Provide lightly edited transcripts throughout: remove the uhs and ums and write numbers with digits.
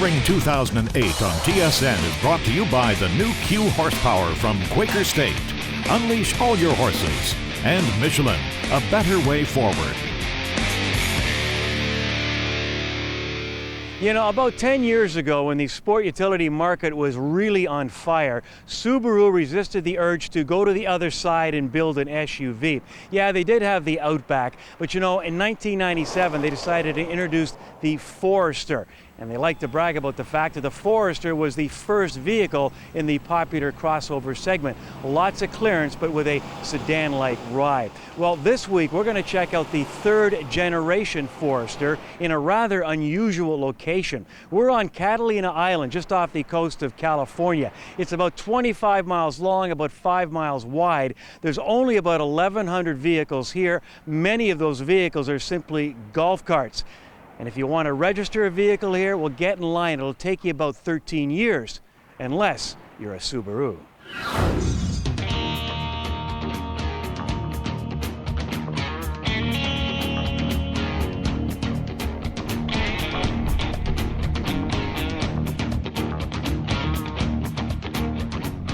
Spring 2008 on TSN is brought to you by the new Q horsepower from Quaker State. Unleash all your horses. And Michelin, a better way forward. You know, about 10 years ago, when the sport utility market was really on fire, Subaru resisted the urge to go to the other side and build an SUV. Yeah, they did have the Outback, but you know, in 1997, they decided to introduce the Forester. And they like to brag about the fact that the Forester was the first vehicle in the popular crossover segment. Lots of clearance, but with a sedan-like ride. Well, this week we're going to check out the third generation Forester in a rather unusual location. We're on Catalina Island, just off the coast of California. It's about 25 miles long, about 5 miles wide. There's only about 1,100 vehicles here. Many of those vehicles are simply golf carts. And if you want to register a vehicle here, well, get in line. It'll take you about 13 years, unless you're a Subaru.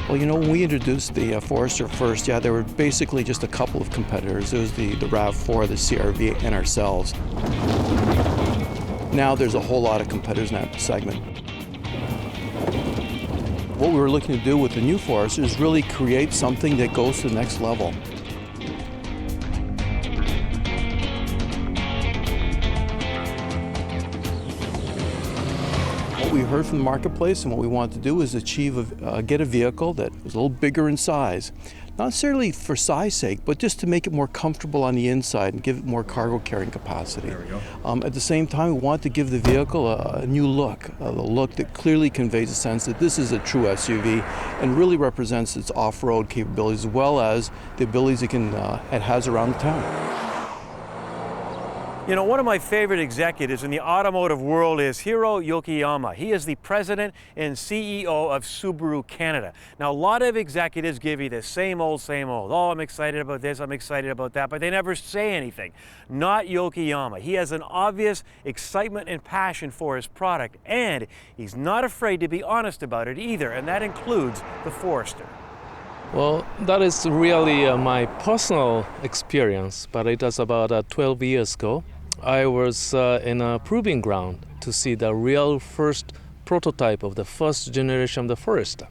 Well, you know, when we introduced the Forester first, there were basically just a couple of competitors. There was the RAV4, the CR-V, and ourselves. Now there's a whole lot of competitors in that segment. What we were looking to do with the new Forester is really create something that goes to the next level. What we heard from the marketplace and what we wanted to do is get a vehicle that was a little bigger in size. Not necessarily for size sake, but just to make it more comfortable on the inside and give it more cargo carrying capacity. There we go. At the same time, we want to give the vehicle a new look, a look that clearly conveys a sense that this is a true SUV and really represents its off-road capabilities as well as the abilities it has around town. You know, one of my favorite executives in the automotive world is Hiro Yokiyama. He is the president and CEO of Subaru Canada. Now, a lot of executives give you the same old, oh, I'm excited about this, I'm excited about that, but they never say anything. Not Yokiyama. He has an obvious excitement and passion for his product, and he's not afraid to be honest about it either, and that includes the Forester. Well, that is really my personal experience, but it was about 12 years ago. I was in a proving ground to see the real first prototype of the first generation of the Forester.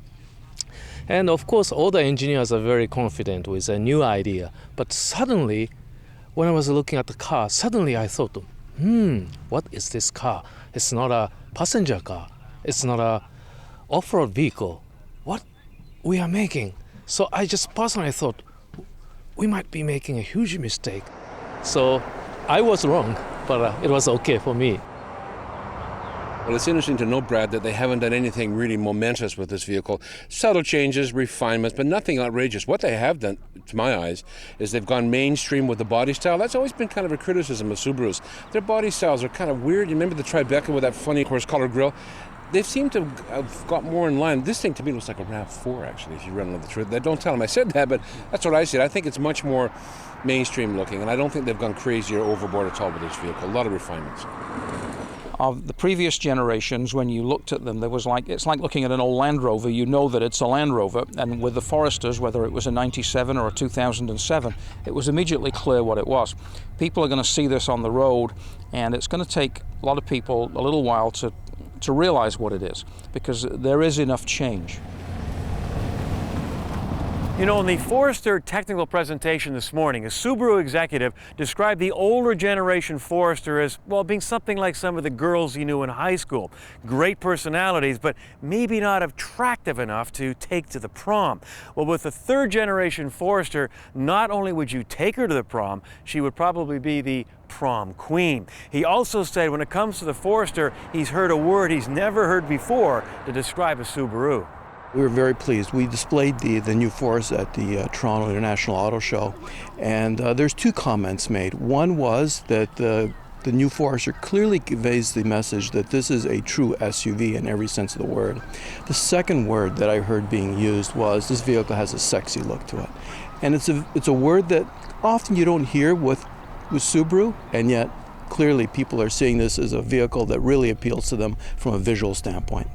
And of course, all the engineers are very confident with a new idea. But suddenly, when I was looking at the car, suddenly I thought, what is this car? It's not a passenger car. It's not a off-road vehicle. What we are making? So I just personally thought, we might be making a huge mistake. So I was wrong, but it was okay for me. Well, it's interesting to know, Brad, that they haven't done anything really momentous with this vehicle. Subtle changes, refinements, but nothing outrageous. What they have done, to my eyes, is they've gone mainstream with the body style. That's always been kind of a criticism of Subarus. Their body styles are kind of weird. You remember the Tribeca with that funny horse-collar grille? They seem to have got more in line. This thing to me looks like a RAV4, actually, if you run with the truth. Don't tell them I said that, but that's what I said. I think it's much more mainstream looking, and I don't think they've gone crazy or overboard at all with this vehicle. A lot of refinements. Of the previous generations, when you looked at them, it's like looking at an old Land Rover. You know that it's a Land Rover, and with the Foresters, whether it was a 97 or a 2007, it was immediately clear what it was. People are going to see this on the road, and it's going to take a lot of people a little while to realize what it is, because there is enough change. You know, in the Forester technical presentation this morning, a Subaru executive described the older generation Forester as, well, being something like some of the girls he knew in high school. Great personalities, but maybe not attractive enough to take to the prom. Well, with the third generation Forester, not only would you take her to the prom, she would probably be the prom queen. He also said when it comes to the Forester, he's heard a word he's never heard before to describe a Subaru. We were very pleased. We displayed the new Forester at the Toronto International Auto Show, and there's two comments made. One was that the new Forester clearly conveys the message that this is a true SUV in every sense of the word. The second word that I heard being used was this vehicle has a sexy look to it. And it's a word that often you don't hear with Subaru, and yet clearly people are seeing this as a vehicle that really appeals to them from a visual standpoint.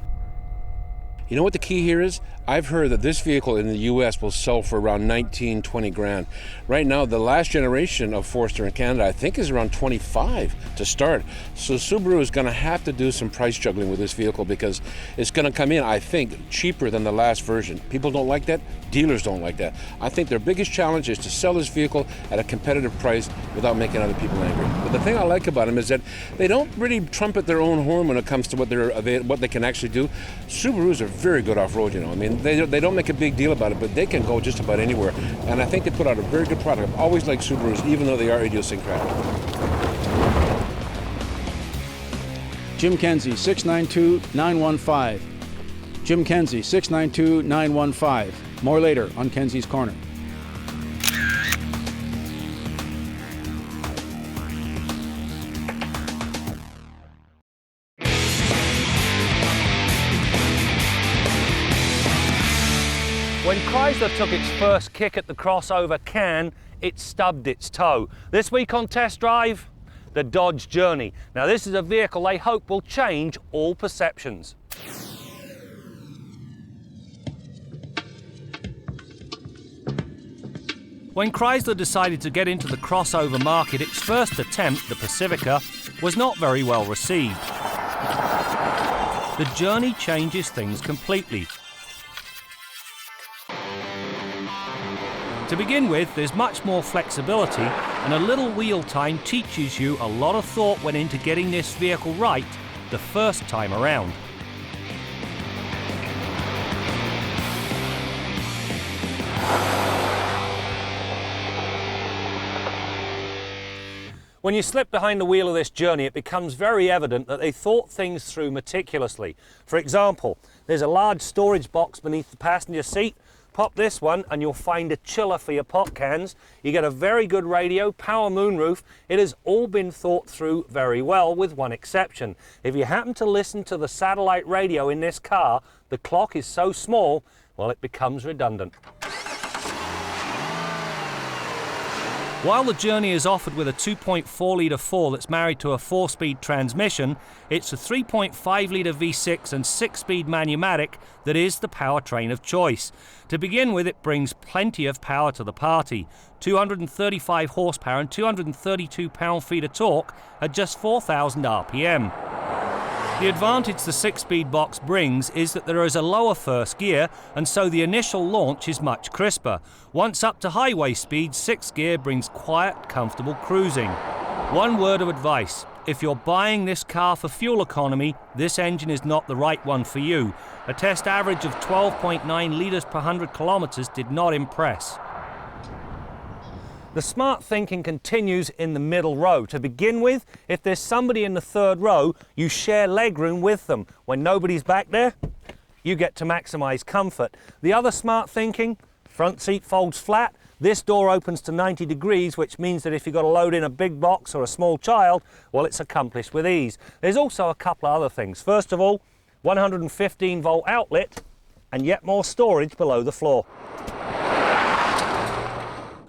You know what the key here is? I've heard that this vehicle in the U.S. will sell for around 19, 20 grand. Right now, the last generation of Forester in Canada, I think, is around 25 to start. So Subaru is going to have to do some price juggling with this vehicle because it's going to come in, I think, cheaper than the last version. People don't like that. Dealers don't like that. I think their biggest challenge is to sell this vehicle at a competitive price without making other people angry. But the thing I like about them is that they don't really trumpet their own horn when it comes to what they can actually do. Subarus are very good off-road, you know. I mean, they don't make a big deal about it, but they can go just about anywhere. And I think they put out a very good product. I've always liked Subarus, even though they are idiosyncratic. Jim Kenzie, 692-915. Jim Kenzie, 692-915. More later on Kenzie's Corner. When Chrysler took its first kick at the crossover can, it stubbed its toe. This week on Test Drive, the Dodge Journey. Now this is a vehicle they hope will change all perceptions. When Chrysler decided to get into the crossover market, its first attempt, the Pacifica, was not very well received. The Journey changes things completely. To begin with, there's much more flexibility, and a little wheel time teaches you a lot of thought went into getting this vehicle right the first time around. When you slip behind the wheel of this Journey, it becomes very evident that they thought things through meticulously. For example, there's a large storage box beneath the passenger seat. Pop this one and you'll find a chiller for your pop cans. You get a very good radio, power moonroof. It has all been thought through very well, with one exception. If you happen to listen to the satellite radio in this car, the clock is so small, well, it becomes redundant. While the Journey is offered with a 2.4-litre 4 that's married to a 4-speed transmission, it's a 3.5-litre V6 and 6-speed Manumatic that is the powertrain of choice. To begin with, it brings plenty of power to the party. 235 horsepower and 232 pound-feet of torque at just 4,000 RPM. The advantage the 6-speed box brings is that there is a lower first gear, and so the initial launch is much crisper. Once up to highway speed, 6th gear brings quiet, comfortable cruising. One word of advice: if you're buying this car for fuel economy, this engine is not the right one for you. A test average of 12.9 litres per 100 kilometres did not impress. The smart thinking continues in the middle row. To begin with, if there's somebody in the third row, you share legroom with them. When nobody's back there, you get to maximise comfort. The other smart thinking: front seat folds flat. This door opens to 90 degrees, which means that if you've got to load in a big box or a small child, well, it's accomplished with ease. There's also a couple of other things. First of all, 115-volt outlet and yet more storage below the floor.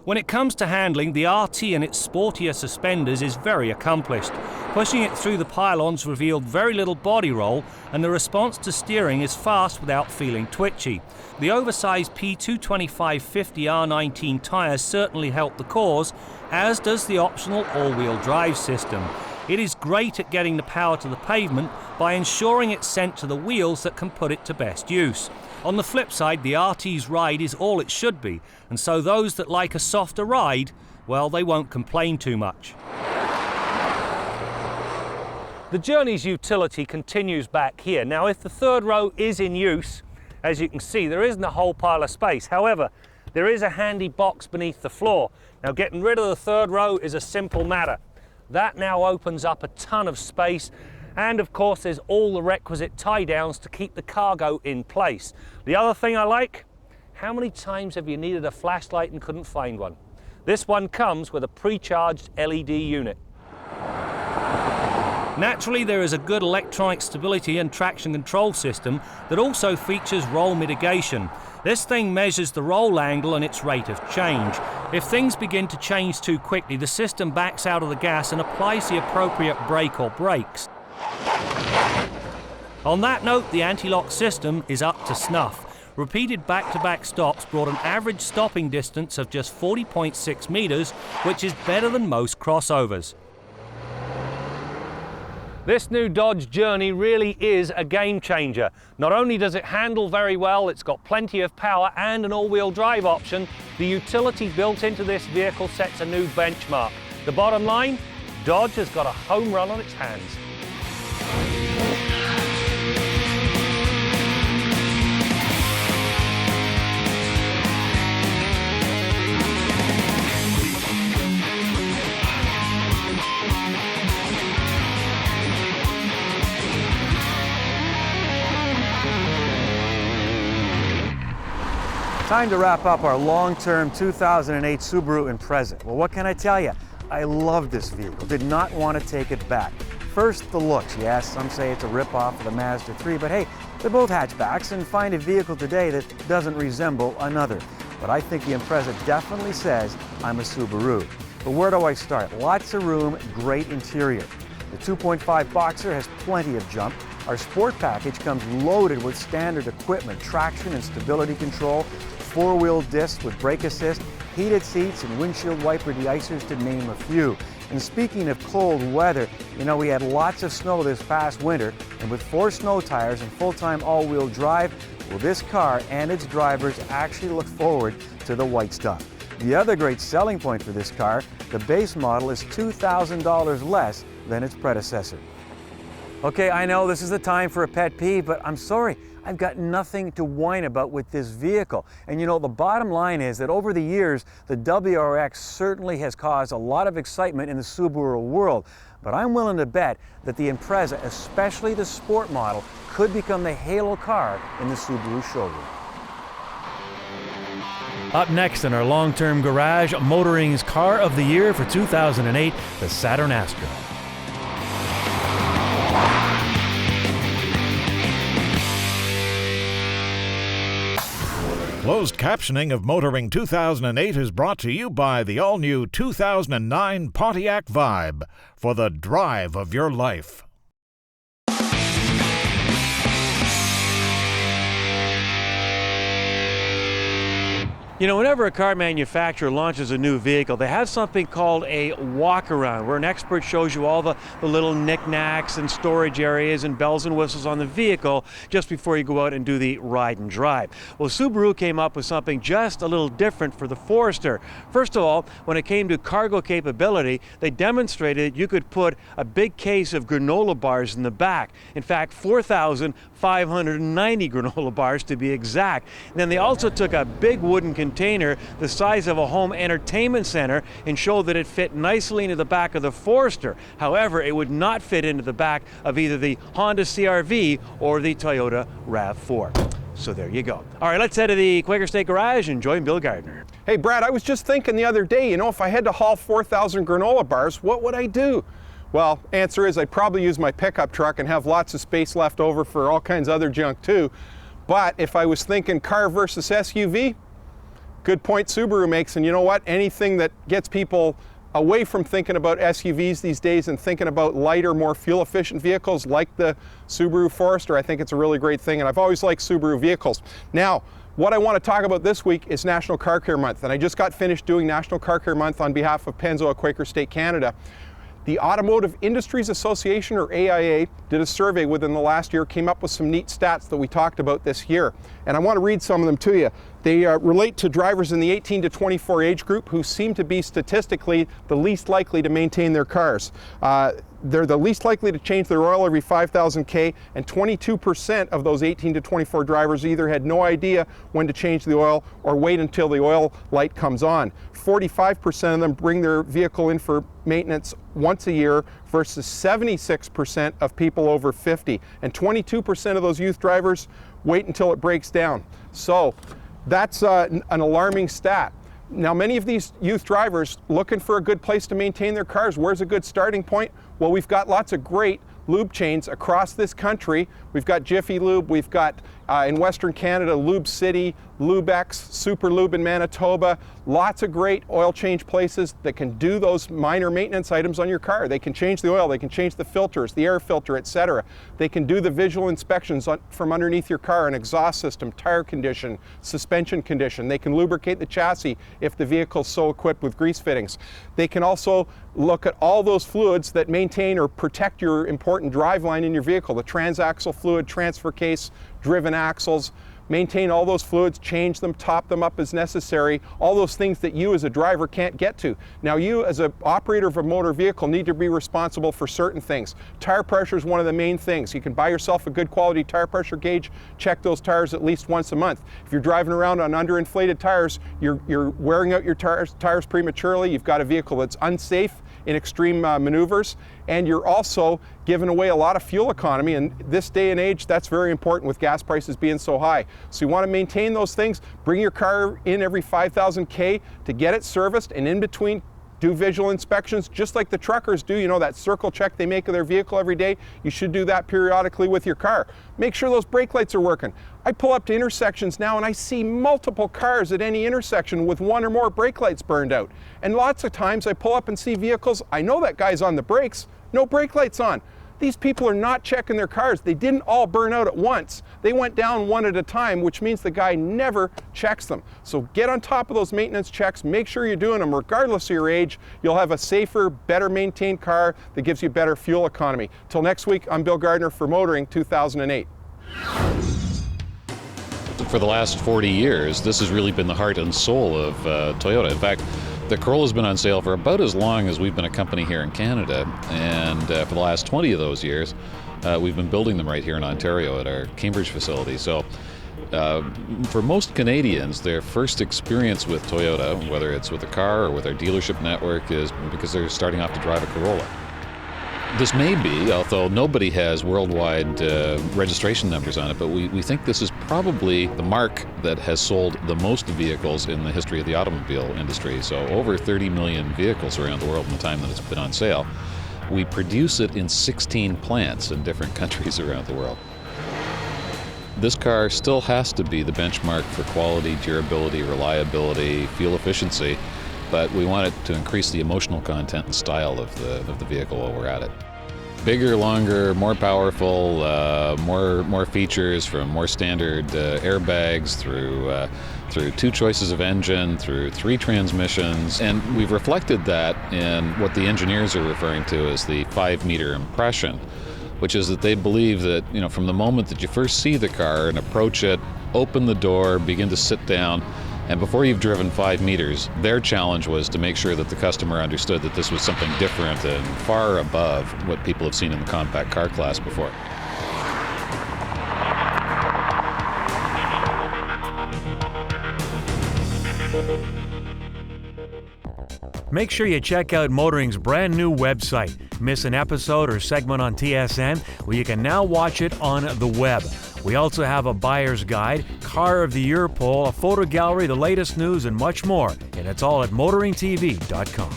When it comes to handling, the RT and its sportier suspenders is very accomplished. Pushing it through the pylons revealed very little body roll, and the response to steering is fast without feeling twitchy. The oversized P225/50 R19 tyres certainly help the cause, as does the optional all-wheel drive system. It is great at getting the power to the pavement by ensuring it's sent to the wheels that can put it to best use. On the flip side, the RT's ride is all it should be, and so those that like a softer ride, well, they won't complain too much. The Journey's utility continues back here. Now, if the third row is in use, as you can see, there isn't a whole pile of space. However, there is a handy box beneath the floor. Now, getting rid of the third row is a simple matter. That now opens up a ton of space, and of course there's all the requisite tie downs to keep the cargo in place. The other thing I like: how many times have you needed a flashlight and couldn't find one? This one comes with a pre-charged LED unit. Naturally, there is a good electronic stability and traction control system that also features roll mitigation. This thing measures the roll angle and its rate of change. If things begin to change too quickly, the system backs out of the gas and applies the appropriate brake or brakes. On that note, the anti-lock system is up to snuff. Repeated back-to-back stops brought an average stopping distance of just 40.6 meters, which is better than most crossovers. This new Dodge Journey really is a game changer. Not only does it handle very well, it's got plenty of power and an all-wheel drive option, the utility built into this vehicle sets a new benchmark. The bottom line, Dodge has got a home run on its hands. Time to wrap up our long-term 2008 Subaru Impreza. Well, what can I tell you? I love this vehicle, did not want to take it back. First, the looks. Yes, some say it's a rip-off of the Mazda 3, but hey, they're both hatchbacks, and find a vehicle today that doesn't resemble another. But I think the Impreza definitely says I'm a Subaru. But where do I start? Lots of room, great interior. The 2.5 Boxer has plenty of jump. Our Sport package comes loaded with standard equipment, traction and stability control, four-wheel discs with brake assist, heated seats and windshield wiper de-icers, to name a few. And speaking of cold weather, you know, we had lots of snow this past winter, and with 4 snow tires and full-time all-wheel drive, well, this car and its drivers actually look forward to the white stuff. The other great selling point for this car, the base model is $2,000 less than its predecessor. Okay, I know this is the time for a pet peeve, but I'm sorry, I've got nothing to whine about with this vehicle. And you know, the bottom line is that over the years, the WRX certainly has caused a lot of excitement in the Subaru world. But I'm willing to bet that the Impreza, especially the Sport model, could become the halo car in the Subaru showroom. Up next in our long-term garage, Motoring's Car of the Year for 2008, the Saturn Astra. Closed captioning of Motoring 2008 is brought to you by the all-new 2009 Pontiac Vibe, for the drive of your life. You know, whenever a car manufacturer launches a new vehicle, they have something called a walk-around, where an expert shows you all the little knickknacks and storage areas and bells and whistles on the vehicle just before you go out and do the ride and drive. Well, Subaru came up with something just a little different for the Forester. First of all, when it came to cargo capability, they demonstrated you could put a big case of granola bars in the back. In fact, 4,590 granola bars to be exact. And then they also took a big wooden container the size of a home entertainment center and showed that it fit nicely into the back of the Forester. However, it would not fit into the back of either the Honda CR-V or the Toyota RAV4. So there you go. All right, let's head to the Quaker State Garage and join Bill Gardner. Hey Brad, I was just thinking the other day, you know, if I had to haul 4,000 granola bars, what would I do? Well, answer is I'd probably use my pickup truck and have lots of space left over for all kinds of other junk too. But if I was thinking car versus SUV, good point Subaru makes, and you know what? Anything that gets people away from thinking about SUVs these days and thinking about lighter, more fuel-efficient vehicles like the Subaru Forester, I think it's a really great thing, and I've always liked Subaru vehicles. Now, what I want to talk about this week is National Car Care Month, and I just got finished doing National Car Care Month on behalf of Pennzoil Quaker State Canada. The Automotive Industries Association, or AIA, did a survey within the last year, came up with some neat stats that we talked about this year. And I want to read some of them to you. They relate to drivers in the 18 to 24 age group who seem to be statistically the least likely to maintain their cars. They're the least likely to change their oil every 5,000 K, and 22% of those 18 to 24 drivers either had no idea when to change the oil or wait until the oil light comes on. 45% of them bring their vehicle in for maintenance once a year versus 76% of people over 50. And 22% of those youth drivers wait until it breaks down. So that's an alarming stat. Now, many of these youth drivers looking for a good place to maintain their cars. Where's a good starting point? Well, we've got lots of great lube chains across this country. We've got Jiffy Lube, we've got in Western Canada, Lube City, Lubex, Super Lube in Manitoba, lots of great oil change places that can do those minor maintenance items on your car. They can change the oil, they can change the filters, the air filter, etc. They can do the visual inspections from underneath your car, an exhaust system, tire condition, suspension condition. They can lubricate the chassis if the vehicle is so equipped with grease fittings. They can also look at all those fluids that maintain or protect your important driveline in your vehicle, the transaxle fluid, transfer case, driven axles. Maintain all those fluids, change them, top them up as necessary, all those things that you as a driver can't get to. Now you as an operator of a motor vehicle need to be responsible for certain things. Tire pressure is one of the main things. You can buy yourself a good quality tire pressure gauge, check those tires at least once a month. If you're driving around on underinflated tires, you're wearing out your tires prematurely, you've got a vehicle that's unsafe in extreme maneuvers, and you're also giving away a lot of fuel economy, and this day and age that's very important with gas prices being so high. So you want to maintain those things, bring your car in every 5,000 K to get it serviced, and in between do visual inspections just like the truckers do. You know, that circle check they make of their vehicle every day, you should do that periodically with your car. Make sure those brake lights are working. I pull up to intersections now and I see multiple cars at any intersection with one or more brake lights burned out. And lots of times I pull up and see vehicles, I know that guy's on the brakes, no brake lights on. These people are not checking their cars. They didn't all burn out at once. They went down one at a time, which means the guy never checks them. So get on top of those maintenance checks, make sure you're doing them regardless of your age. You'll have a safer, better maintained car that gives you better fuel economy. Till next week, I'm Bill Gardner for Motoring 2008. For the last 40 years, this has really been the heart and soul of Toyota. In fact, the Corolla's been on sale for about as long as we've been a company here in Canada, and for the last 20 of those years, we've been building them right here in Ontario at our Cambridge facility. So for most Canadians, their first experience with Toyota, whether it's with a car or with our dealership network, is because they're starting off to drive a Corolla. This may be, although nobody has worldwide registration numbers on it, but we think this is probably the marque that has sold the most vehicles in the history of the automobile industry. So over 30 million vehicles around the world in the time that it's been on sale. We produce it in 16 plants in different countries around the world. This car still has to be the benchmark for quality, durability, reliability, fuel efficiency, but we want it to increase the emotional content and style of the vehicle while we're at it. Bigger, longer, more powerful, more features, from more standard airbags through 2 choices of engine, through 3 transmissions, and we've reflected that in what the engineers are referring to as the 5-meter impression, which is that they believe that, you know, from the moment that you first see the car and approach it, open the door, begin to sit down, and before you've driven 5 meters, their challenge was to make sure that the customer understood that this was something different and far above what people have seen in the compact car class before. Make sure you check out Motoring's brand new website. Miss an episode or segment on TSN? Well, you can now watch it on the web. We also have a buyer's guide, car of the year poll, a photo gallery, the latest news, and much more. And it's all at motoringtv.com.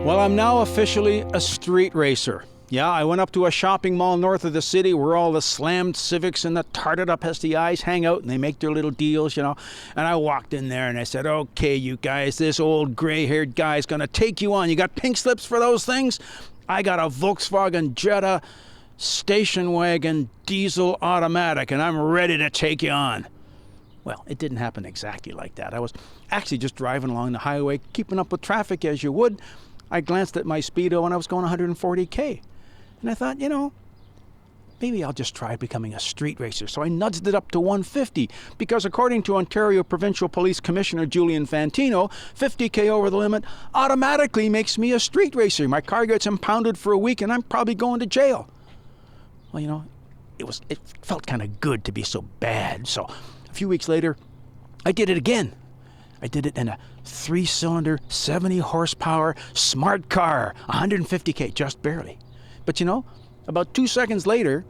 Well, I'm now officially a street racer. Yeah, I went up to a shopping mall north of the city where all the slammed Civics and the tarted up STIs hang out and they make their little deals, you know. And I walked in there and I said, okay, you guys, this old gray-haired guy's going to take you on. You got pink slips for those things? I got a Volkswagen Jetta station wagon diesel automatic and I'm ready to take you on. Well, it didn't happen exactly like that. I was actually just driving along the highway, keeping up with traffic as you would. I glanced at my speedo and I was going 140K. And I thought, you know, maybe I'll just try becoming a street racer. So I nudged it up to 150 because according to Ontario Provincial Police Commissioner Julian Fantino, 50K over the limit automatically makes me a street racer. My car gets impounded for a week and I'm probably going to jail. Well, you know, it felt kind of good to be so bad. So a few weeks later, I did it again. I did it in a 3-cylinder, 70 horsepower, smart car, 150K, just barely. But you know, about 2 seconds later,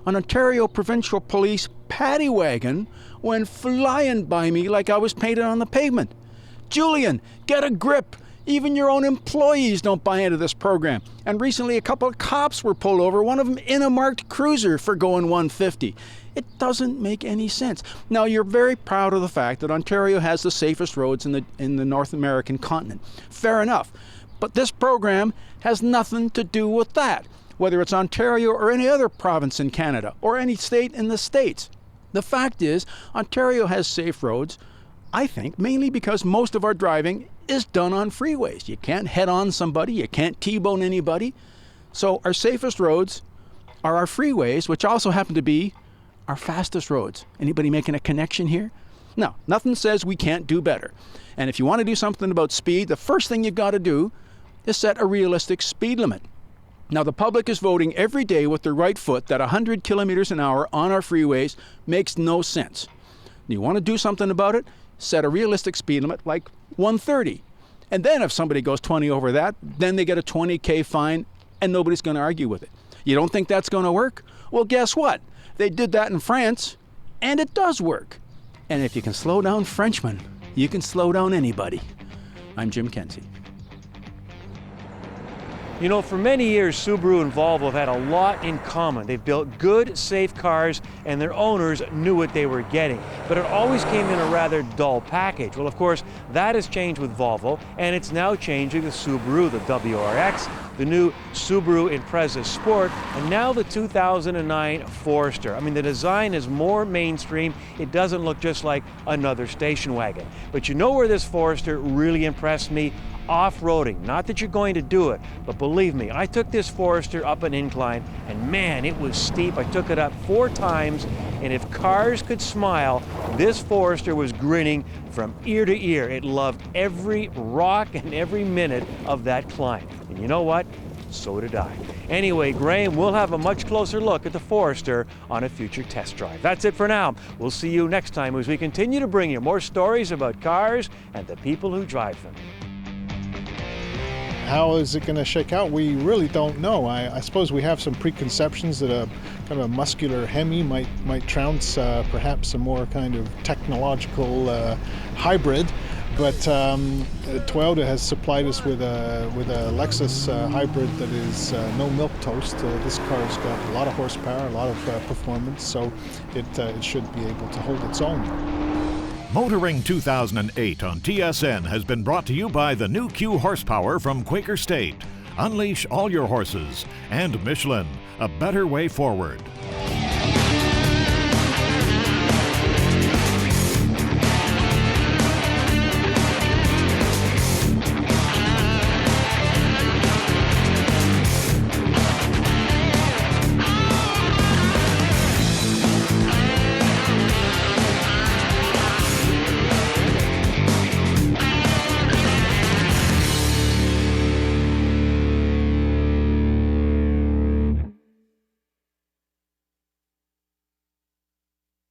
an Ontario Provincial Police paddy wagon went flying by me like I was painted on the pavement. Julian, get a grip. Even your own employees don't buy into this program. And recently a couple of cops were pulled over, one of them in a marked cruiser, for going 150. It doesn't make any sense. Now, you're very proud of the fact that Ontario has the safest roads in the North American continent. Fair enough. But this program has nothing to do with that, whether it's Ontario or any other province in Canada or any state in the States. The fact is, Ontario has safe roads, I think, mainly because most of our driving is done on freeways. You can't head on somebody, you can't T-bone anybody. So our safest roads are our freeways, which also happen to be our fastest roads. Anybody making a connection here? No, nothing says we can't do better. And if you want to do something about speed, the first thing you've got to do is set a realistic speed limit. Now, the public is voting every day with their right foot that 100 kilometers an hour on our freeways makes no sense. You want to do something about it? Set a realistic speed limit like 130. And then if somebody goes 20 over that, then they get a 20K fine and nobody's going to argue with it. You don't think that's going to work? Well, guess what? They did that in France, and it does work. And if you can slow down Frenchmen, you can slow down anybody. I'm Jim Kenzie. You know, for many years, Subaru and Volvo have had a lot in common. They've built good, safe cars, and their owners knew what they were getting. But it always came in a rather dull package. Well, of course, that has changed with Volvo, and it's now changing with Subaru, the WRX, the new Subaru Impreza Sport, and now the 2009 Forester. I mean, the design is more mainstream. It doesn't look just like another station wagon. But you know where this Forester really impressed me? Off-roading. Not that you're going to do it, but believe me, I took this Forester up an incline, and man, it was steep. I took it up 4 times, and if cars could smile, this Forester was grinning from ear to ear. It loved every rock and every minute of that climb. And you know what? So did I. Anyway, Graham, we'll have a much closer look at the Forester on a future test drive. That's it for now. We'll see you next time as we continue to bring you more stories about cars and the people who drive them. How is it going to shake out? We really don't know. I suppose we have some preconceptions that a kind of a muscular Hemi might trounce perhaps a more kind of technological hybrid. But Toyota has supplied us with a Lexus hybrid that is no milquetoast. This car's got a lot of horsepower, a lot of performance, so it should be able to hold its own. Motoring 2008 on TSN has been brought to you by the new Q horsepower from Quaker State. Unleash all your horses. And Michelin, a better way forward.